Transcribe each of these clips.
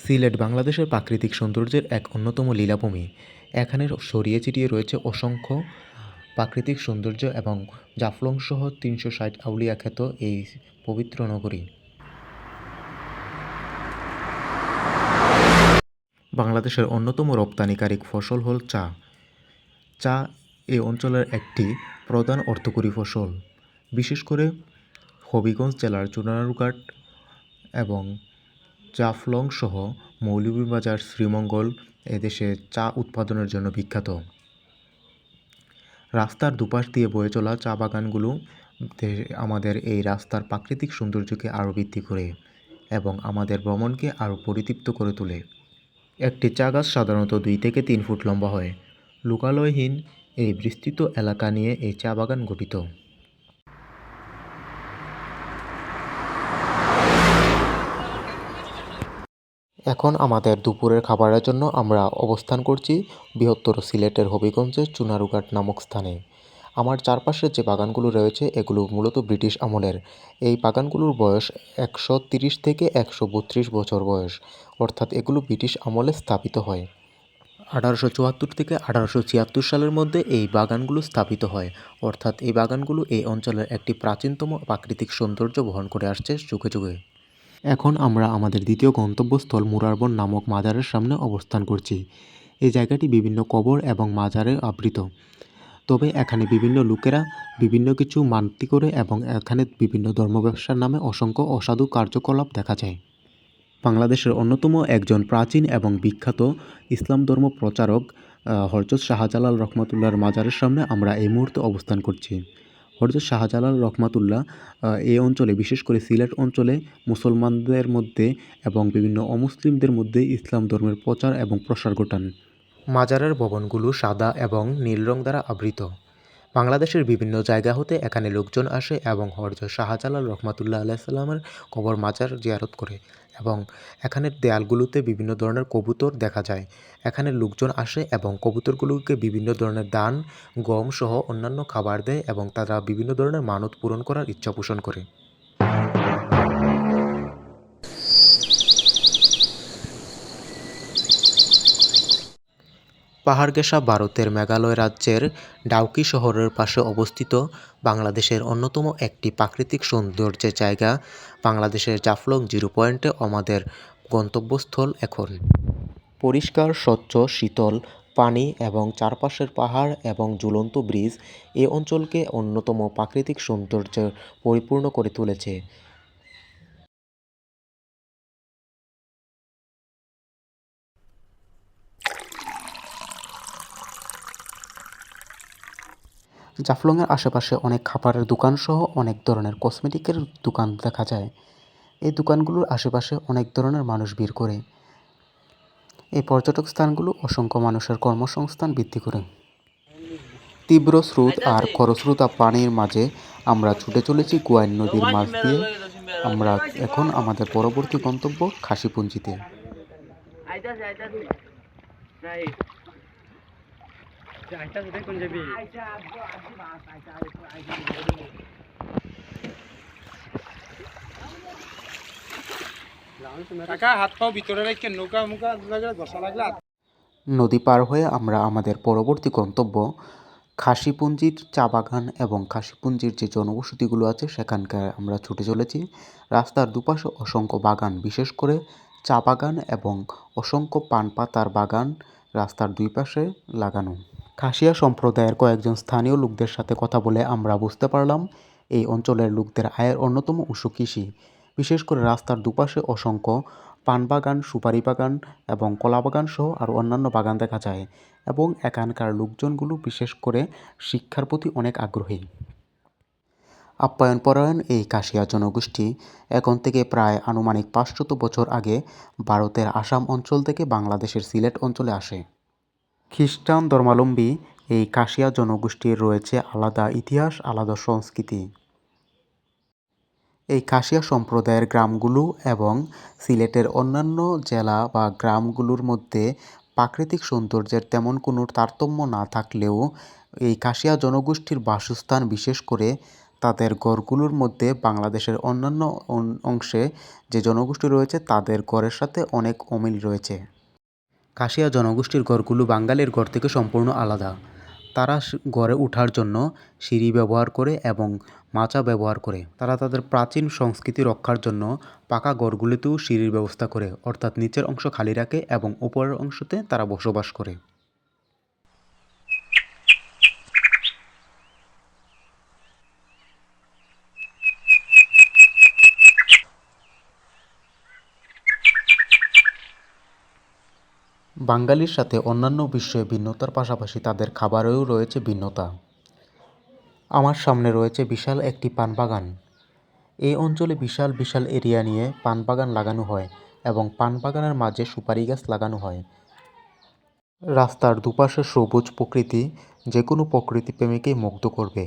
সিলেট বাংলাদেশের প্রাকৃতিক সৌন্দর্যের এক অন্যতম লীলাভূমি। এখানে ছড়িয়ে ছিটিয়ে রয়েছে অসংখ্য প্রাকৃতিক সৌন্দর্য এবং জাফলং সহ ৩৬০ আউলিয়া খ্যাত এই পবিত্র নগরী। বাংলাদেশের অন্যতম রপ্তানিকারী ফসল হল চা। চা এই অঞ্চলের একটি প্রধান অর্থকরী ফসল। বিশেষ করে হবিগঞ্জ জেলার চুনারুঘাট এবং জাফলং সহ মৌলভীবাজার, শ্রীমঙ্গল এদেশে চা উৎপাদনের জন্য বিখ্যাত। রাস্তার দুপাশ দিয়ে বয়ে চলা চা বাগানগুলো আমাদের এই রাস্তার প্রাকৃতিক সৌন্দর্যকে আরও বৃদ্ধি করে এবং আমাদের ভ্রমণকে আরও পরিতৃপ্ত করে তোলে। একটি চা গাছ সাধারণত 2 থেকে 3 ফুট লম্বা হয়। লোকালয়হীন এই বিস্তৃত এলাকা নিয়ে এই চা বাগান গঠিত। এখন আমাদের দুপুরের খাবারের জন্য আমরা অবস্থান করছি বৃহত্তর সিলেটের হবিগঞ্জের চুনারুঘাট নামক স্থানে। আমার চারপাশে যে বাগানগুলো রয়েছে এগুলো মূলত ব্রিটিশ আমলের। এই বাগানগুলোর বয়স 130 থেকে 132 বছর বয়স, অর্থাৎ এগুলো ব্রিটিশ আমলে স্থাপিত হয়। 1874 থেকে 1876 সালের মধ্যে এই বাগানগুলো স্থাপিত হয়, অর্থাৎ এই বাগানগুলো এই অঞ্চলের একটি প্রাচীনতম প্রাকৃতিক সৌন্দর্য বহন করে আসছে যুগে যুগে। এখন আমরা আমাদের দ্বিতীয় গন্তব্যস্থল মুরারবন নামক মাজারের সামনে অবস্থান করছি। এই জায়গাটি বিভিন্ন কবর এবং মাজারে আবৃত। তবে এখানে বিভিন্ন লোকেরা বিভিন্ন কিছু মানতি করে এবং এখানে বিভিন্ন ধর্ম ব্যবসার নামে অসংখ্য অসাধু কার্যকলাপ দেখা যায়। বাংলাদেশের অন্যতম একজন প্রাচীন এবং বিখ্যাত ইসলাম ধর্ম প্রচারক হযরত শাহজালাল রহমাতুল্লাহর মাজারের সামনে আমরা এই মুহূর্তে অবস্থান করছি। হযরত শাহজালাল রহমাতুল্লাহ এই অঞ্চলে, বিশেষ করে সিলেট অঞ্চলে মুসলমানদের মধ্যে এবং বিভিন্ন অমুসলিমদের মধ্যে ইসলাম ধর্মের প্রচার এবং প্রসার ঘটান। মাজারের ভবনগুলো সাদা এবং নীল রং দ্বারা আবৃত। বাংলাদেশের বিভিন্ন জায়গা হতে এখানে লোকজন আসে এবং হযরত শাহজালাল রহমাতুল্লাহ আলাইহিস-সালামের কবর মাজার জিয়ারত করে এবং এখানের দেয়ালগুলোতে বিভিন্ন ধরনের কবুতর দেখা যায়। এখানে লোকজন আসে এবং কবুতরগুলোকে বিভিন্ন ধরনের দান, গম সহ অন্যান্য খাবার দেয় এবং তারা বিভিন্ন ধরনের মানত পূরণ করার ইচ্ছা পোষণ করে। পাহাড়গেসা ভারতের মেঘালয় রাজ্যের ডাউকি শহরের পাশে অবস্থিত বাংলাদেশের অন্যতম একটি প্রাকৃতিক সৌন্দর্যের জায়গা। বাংলাদেশের জাফলং জিরো পয়েন্টে আমাদের গন্তব্যস্থল এখন। পরিষ্কার, স্বচ্ছ, শীতল পানি এবং চারপাশের পাহাড় এবং ঝুলন্ত ব্রিজ এ অঞ্চলকে অন্যতম প্রাকৃতিক সৌন্দর্যে পরিপূর্ণ করে তুলেছে। জাফলংয়ের আশেপাশে অনেক খাবারের দোকান সহ অনেক ধরনের কসমেটিকের দোকান দেখা যায়। এই দোকানগুলোর আশেপাশে অনেক ধরনের মানুষ ভিড় করে। এই পর্যটক স্থানগুলো অসংখ্য মানুষের কর্মসংস্থান বৃদ্ধি করে। তীব্র স্রোত আর খরস্রোতা পানির মাঝে আমরা ছুটে চলেছি গোয়াইন নদীর মাছ দিয়ে। আমরা এখন আমাদের পরবর্তী গন্তব্য খাসিপুঞ্জিতে। নদী পার হয়ে আমরা আমাদের পরবর্তী গন্তব্য খাসিপুঞ্জির চা বাগান এবং খাসিপুঞ্জির যে জনবসতিগুলো আছে সেখানকার আমরা ছুটে চলেছি। রাস্তার দুপাশে অসংখ্য বাগান, বিশেষ করে চা বাগান এবং অসংখ্য পান পাতার বাগান রাস্তার দুই পাশে লাগানো। খাসিয়া সম্প্রদায়ের কয়েকজন স্থানীয় লোকদের সাথে কথা বলে আমরা বুঝতে পারলাম এই অঞ্চলের লোকদের আয়ের অন্যতম উৎস কৃষি। বিশেষ করে রাস্তার দুপাশে অসংখ্য পান বাগান, সুপারি বাগান এবং কলা বাগান সহ আরও অন্যান্য বাগান দেখা যায় এবং এখানকার লোকজনগুলো বিশেষ করে শিক্ষার প্রতি অনেক আগ্রহী। আপ্যায়নপরায়ণ এই কাশিয়া জনগোষ্ঠী এখন থেকে প্রায় আনুমানিক 500 বছর আগে ভারতের আসাম অঞ্চল থেকে বাংলাদেশের সিলেট অঞ্চলে আসে। খ্রিস্টান ধর্মাবলম্বী এই কাশিয়া জনগোষ্ঠীর রয়েছে আলাদা ইতিহাস, আলাদা সংস্কৃতি। এই কাশিয়া সম্প্রদায়ের গ্রামগুলো এবং সিলেটের অন্যান্য জেলা বা গ্রামগুলোর মধ্যে প্রাকৃতিক সৌন্দর্যের তেমন কোনো তারতম্য না থাকলেও এই কাশিয়া জনগোষ্ঠীর বাসস্থান, বিশেষ করে তাদের গড়গুলোর মধ্যে বাংলাদেশের অন্যান্য অংশে যে জনগোষ্ঠী রয়েছে তাদের গড়ের সাথে অনেক অমিল রয়েছে। খাসিয়া জনগোষ্ঠীর গড়গুলো বাঙালির গড় থেকে সম্পূর্ণ আলাদা। তারা গড়ে ওঠার জন্য সিঁড়ি ব্যবহার করে এবং মাচা ব্যবহার করে। তারা তাদের প্রাচীন সংস্কৃতি রক্ষার জন্য পাকা গড়গুলিতেও সিঁড়ির ব্যবস্থা করে, অর্থাৎ নিচের অংশ খালি রাখে এবং উপরের অংশতে তারা বসবাস করে। বাঙালির সাথে অন্যান্য বিষয়ে ভিন্নতার পাশাপাশি তাদের খাবারেও রয়েছে ভিন্নতা। আমার সামনে রয়েছে বিশাল একটি পান বাগান। এই অঞ্চলে বিশাল বিশাল এরিয়া নিয়ে পান বাগান লাগানো হয় এবং পান বাগানের মাঝে সুপারি গাছ লাগানো হয়। রাস্তার দুপাশে সবুজ প্রকৃতি যে কোনো প্রকৃতিপ্রেমীকেই মুগ্ধ করবে।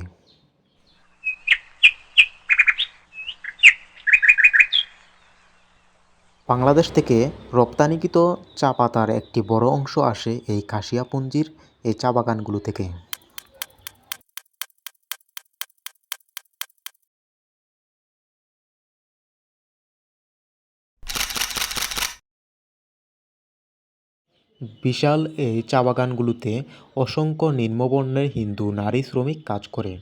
বাংলাদেশ থেকে রপ্তানিকৃত চা পাতার একটি বড় অংশ আসে এই খাসিয়াপুঞ্জির এই চা বাগানগুলো থেকে। বিশাল এই চা বাগানগুলোতে অসংখ্য নিম্নবর্ণের হিন্দু নারী শ্রমিক কাজ করে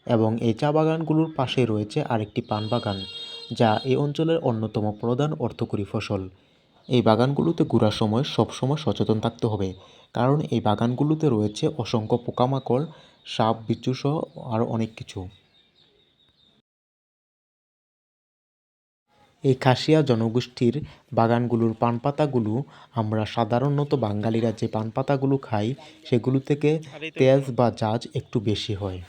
এবং এই চা বাগানগুলোর পাশে রয়েছে আরেকটি পান বাগান, যা এই অঞ্চলের অন্যতম প্রধান অর্থকরী ফসল। এই বাগানগুলোতে ঘোরার সময় সবসময় সচেতন থাকতে হবে, কারণ এই বাগানগুলোতে রয়েছে অসংখ্য পোকামাকড়, সাপ বিচ্ছুসহ আরও অনেক কিছু। এই খাসিয়া জনগোষ্ঠীর বাগানগুলোর পান পাতাগুলো আমরা সাধারণত বাঙালিরা যে পান পাতাগুলো খাই সেগুলো থেকে তেজ বা ঝাঁজ একটু বেশি হয়।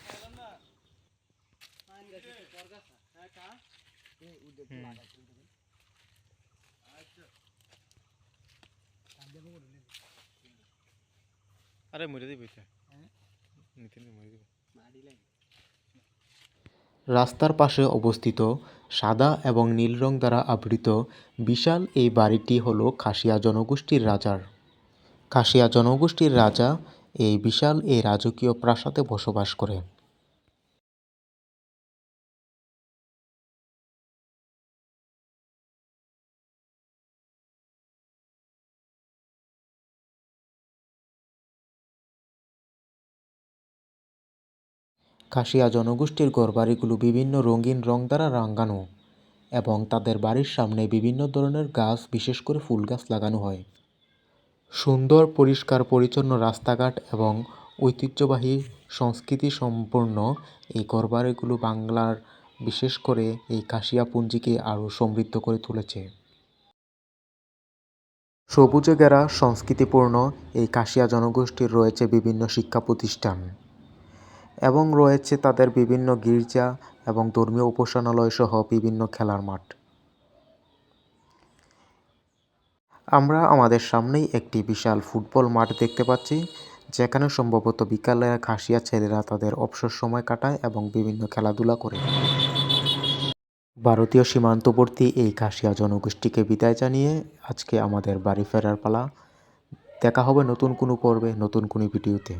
রাস্তার পাশে অবস্থিত সাদা এবং নীল রং দ্বারা আবৃত বিশাল এই বাড়িটি হলো খাসিয়া জনগোষ্ঠীর রাজার। খাসিয়া জনগোষ্ঠীর রাজা এই বিশাল এই রাজকীয় প্রাসাদে বসবাস করে। খাসিয়া জনগোষ্ঠীর ঘরবাড়িগুলো বিভিন্ন রঙিন রং দ্বারা রাঙানো এবং তাদের বাড়ির সামনে বিভিন্ন ধরনের গাছ, বিশেষ করে ফুল গাছ লাগানো হয়। সুন্দর পরিষ্কার পরিচ্ছন্ন রাস্তাঘাট এবং ঐতিহ্যবাহী সংস্কৃতি সম্পন্ন এই ঘরবাড়িগুলো বাংলার, বিশেষ করে এই খাসিয়াপুঞ্জিকে আরও সমৃদ্ধ করে তুলেছে। সবুজে ঘেরা সংস্কৃতিপূর্ণ এই খাসিয়া জনগোষ্ঠীর রয়েছে বিভিন্ন শিক্ষা প্রতিষ্ঠান এবং রয়েছে তাদের বিভিন্ন গির্জা এবং ধর্মীয় উপাসনালয় সহ বিভিন্ন খেলার মাঠ। আমরা আমাদের সামনেই একটি বিশাল ফুটবল মাঠ দেখতে পাচ্ছি, যেখানে সম্ভবত বিকালে খাসিয়া ছেলেরা তাদের অবসর সময় কাটায় এবং বিভিন্ন খেলাধুলা করে। ভারতীয় সীমান্তবর্তী এই খাসিয়া জনগোষ্ঠীকে বিদায় জানিয়ে আজকে আমাদের বাড়ি ফেরার পালা। দেখা হবে নতুন কোনো পর্বে, নতুন কোনো ভিডিওতে।